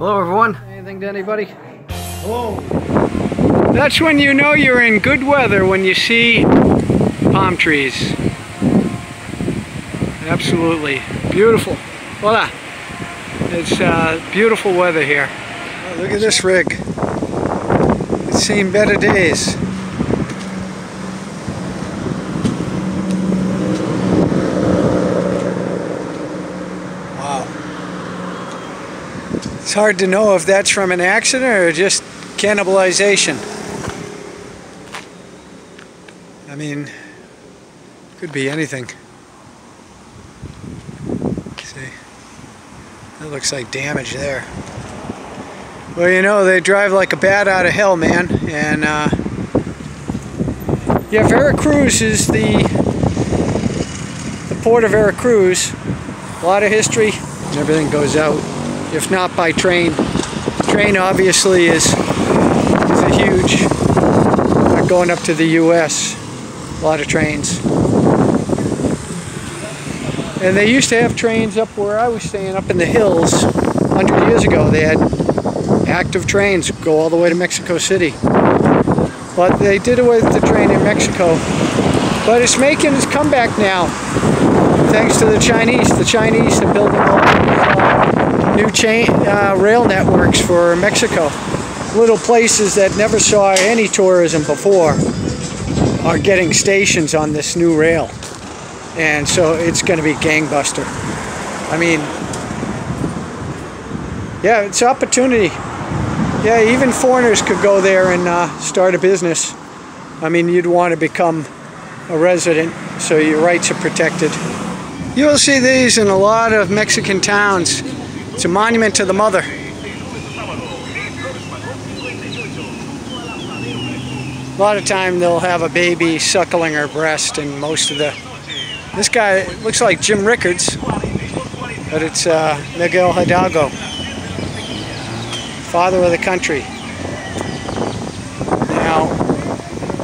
Hello everyone. Anything to anybody? Hello. That's when you know you're in good weather, when you see palm trees. Absolutely beautiful. Voila. It's beautiful weather here. Oh, look at this rig. It's seen better days. Wow. It's hard to know if that's from an accident or just cannibalization. I mean, could be anything. See, that looks like damage there. Well, you know, they drive like a bat out of hell, man. And yeah, Veracruz is the port of Veracruz. A lot of history. Everything goes out, if not by train. The train obviously is a huge, going up to the US. A lot of trains. And they used to have trains up where I was staying, up in the hills. 100 years ago, they had active trains go all the way to Mexico City. But they did away with the train in Mexico. But it's making its comeback now, thanks to the Chinese. The Chinese are building all these new rail networks for Mexico. Little places that never saw any tourism before are getting stations on this new rail. And so it's going to be gangbuster. I mean, yeah, it's opportunity. Yeah, even foreigners could go there and start a business. I mean, you'd want to become a resident so your rights are protected. You'll see these in a lot of Mexican towns. It's a monument to the mother. A lot of time they'll have a baby suckling her breast, and most of the... This guy looks like Jim Rickards, but it's Miguel Hidalgo, father of the country. Now,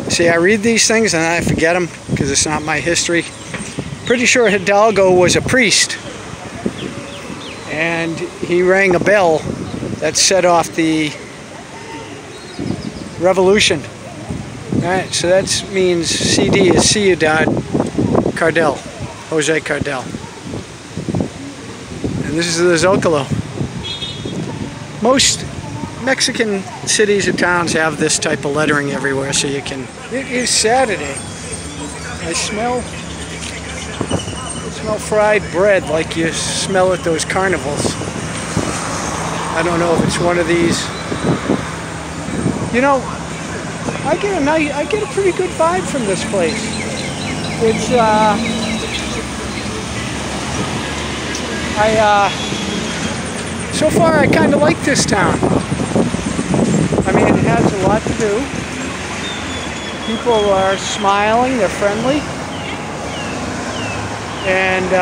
see, I read these things and I forget them because it's not my history. Pretty sure Hidalgo was a priest, and he rang a bell that set off the revolution. Alright, so that means CD is Ciudad Cardel, Jose Cardel. And this is the Zocalo. Most Mexican cities or towns have this type of lettering everywhere, so you can... It is Saturday. I smell fried bread like you smell at those carnivals. I don't know if it's one of these. You know, I get a pretty good vibe from this place. It's so far I kind of like this town. I mean, it has a lot to do. People are smiling, they're friendly. And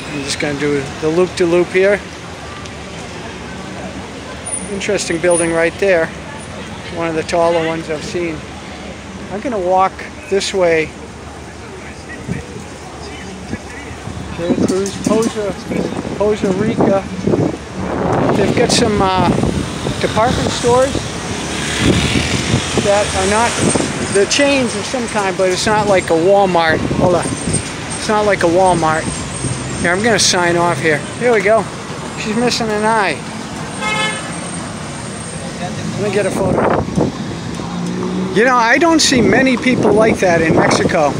I'm just going to do the loop-de-loop here. Interesting building right there. One of the taller ones I've seen. I'm going to walk this way. Veracruz, Poza Rica. They've got some department stores that are not the chains of some kind, but it's not like a Walmart. Hold on. It's not like a Walmart. Here, I'm going to sign off here. Here we go. She's missing an eye. Let me get a photo. You know, I don't see many people like that in Mexico.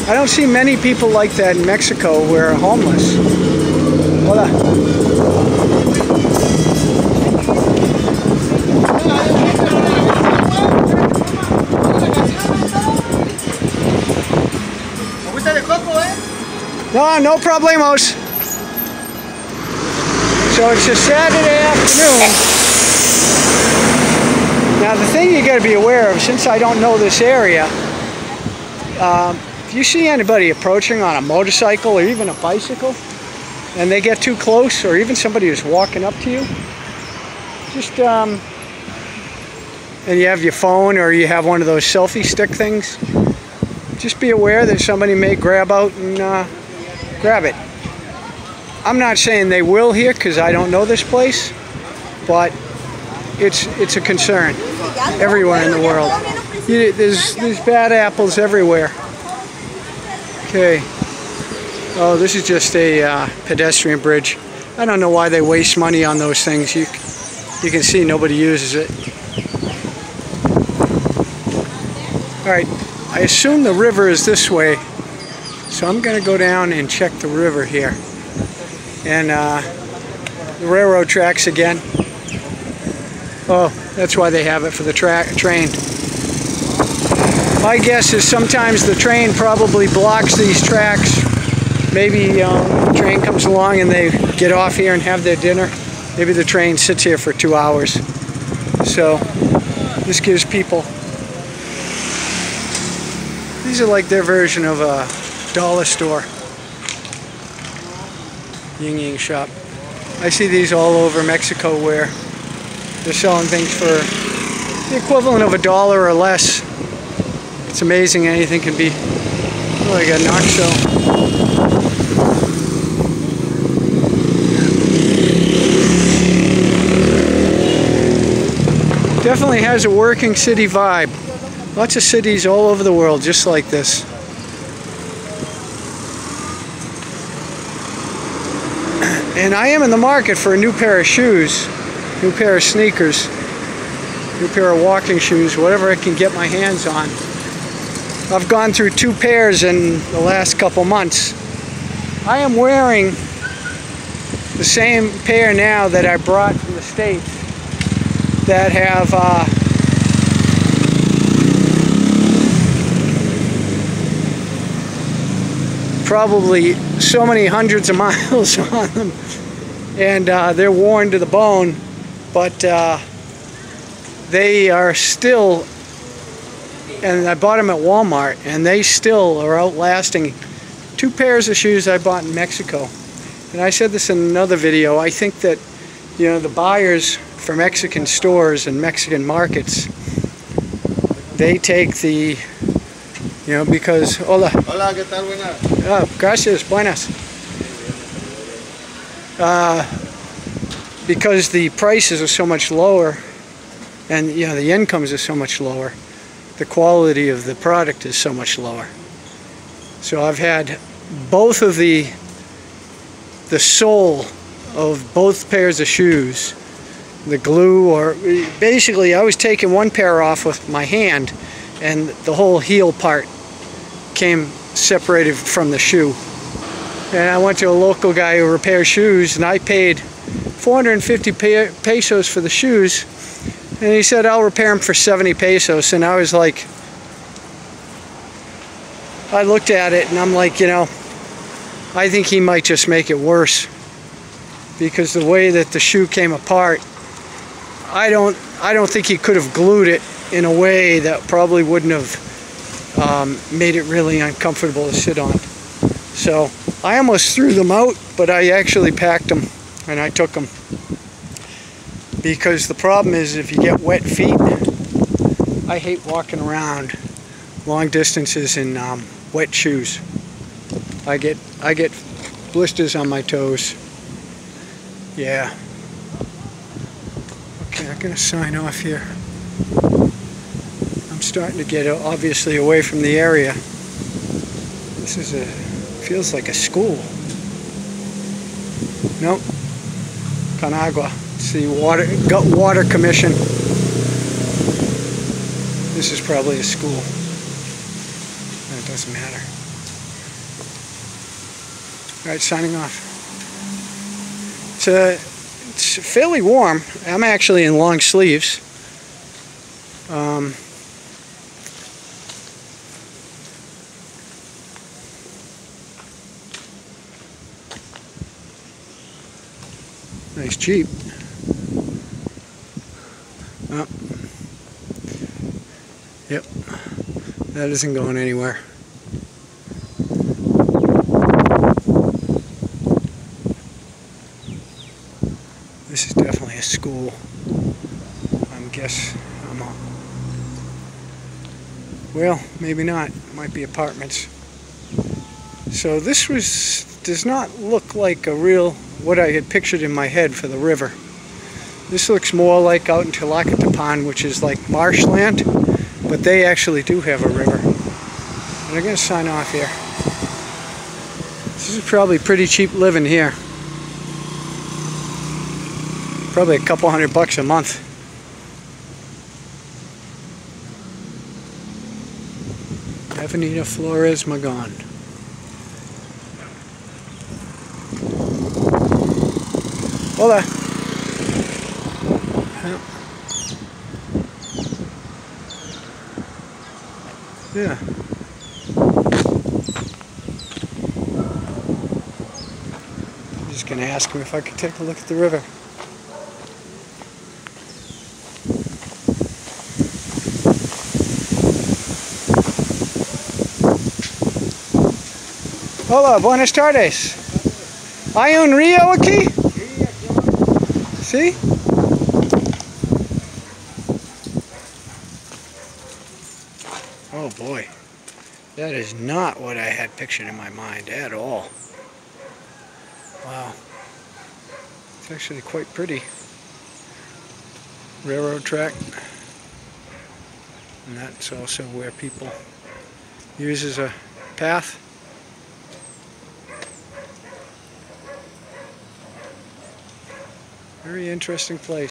I don't see many people like that in Mexico who are homeless. Hold on. No problemos. So it's a Saturday afternoon. Now the thing you got to be aware of, since I don't know this area, if you see anybody approaching on a motorcycle or even a bicycle, and they get too close, or even somebody who's walking up to you, just and you have your phone or you have one of those selfie stick things, just be aware that somebody may grab out and grab it. I'm not saying they will here because I don't know this place, but it's a concern everywhere in the world. There's bad apples everywhere. Okay. Oh, this is just a pedestrian bridge. I don't know why they waste money on those things. You can see nobody uses it. All right, I assume the river is this way, so I'm going to go down and check the river here. And the railroad tracks again. Oh, that's why they have it for the train. My guess is sometimes the train probably blocks these tracks. Maybe the train comes along and they get off here and have their dinner. Maybe the train sits here for 2 hours. So this gives people... These are like their version of a dollar store. Ying Ying shop. I see these all over Mexico where they're selling things for the equivalent of $1 or less. It's amazing anything can be. Oh, I got an oxo. Definitely has a working city vibe. Lots of cities all over the world just like this. And I am in the market for a new pair of shoes, new pair of sneakers, new pair of walking shoes, whatever I can get my hands on. I've gone through 2 pairs in the last couple months. I am wearing the same pair now that I brought from the States that have probably so many hundreds of miles on them, and they're worn to the bone, but they are still, and I bought them at Walmart, and they still are outlasting 2 pairs of shoes I bought in Mexico. And I said this in another video, I think that, you know, the buyers for Mexican stores and Mexican markets, they take the, you know, because, hola. Hola, ¿qué tal? Buenas. Oh, gracias, buenas. Because the prices are so much lower, and, you know, the incomes are so much lower, the quality of the product is so much lower. So I've had both of the sole of both pairs of shoes, the glue, or basically I was taking one pair off with my hand and the whole heel part came separated from the shoe. And I went to a local guy who repairs shoes, and I paid 450 pesos for the shoes, and he said I'll repair them for 70 pesos. And I was like, I looked at it and I'm like, you know, I think he might just make it worse, because the way that the shoe came apart, I don't think he could have glued it in a way that probably wouldn't have made it really uncomfortable to sit on. So I almost threw them out, but I actually packed them and I took them, because the problem is if you get wet feet, I hate walking around long distances in wet shoes. I get blisters on my toes. Yeah. Okay, I'm gonna sign off here. I'm starting to get obviously away from the area. This is feels like a school. Nope. Con Agua. It's the water commission. This is probably a school. That doesn't matter. Alright, signing off. It's fairly warm. I'm actually in long sleeves. Nice Jeep. Oh. Yep. That isn't going anywhere. This is definitely a school. Well, maybe not. It might be apartments. So this was does not look like a real, what I had pictured in my head for the river. This looks more like out in Tlaquetepan, which is like marshland, but they actually do have a river. And I'm going to sign off here. This is probably pretty cheap living here. Probably a couple $100 a month. Avenida Flores Magon. Hola. Yeah. I'm just going to ask him if I could take a look at the river. Hola, buenas tardes. ¿Hay un río aquí? ¿Sí? Oh boy, that is not what I had pictured in my mind at all. Wow, it's actually quite pretty. Railroad track, and that's also where people use as a path. Very interesting place.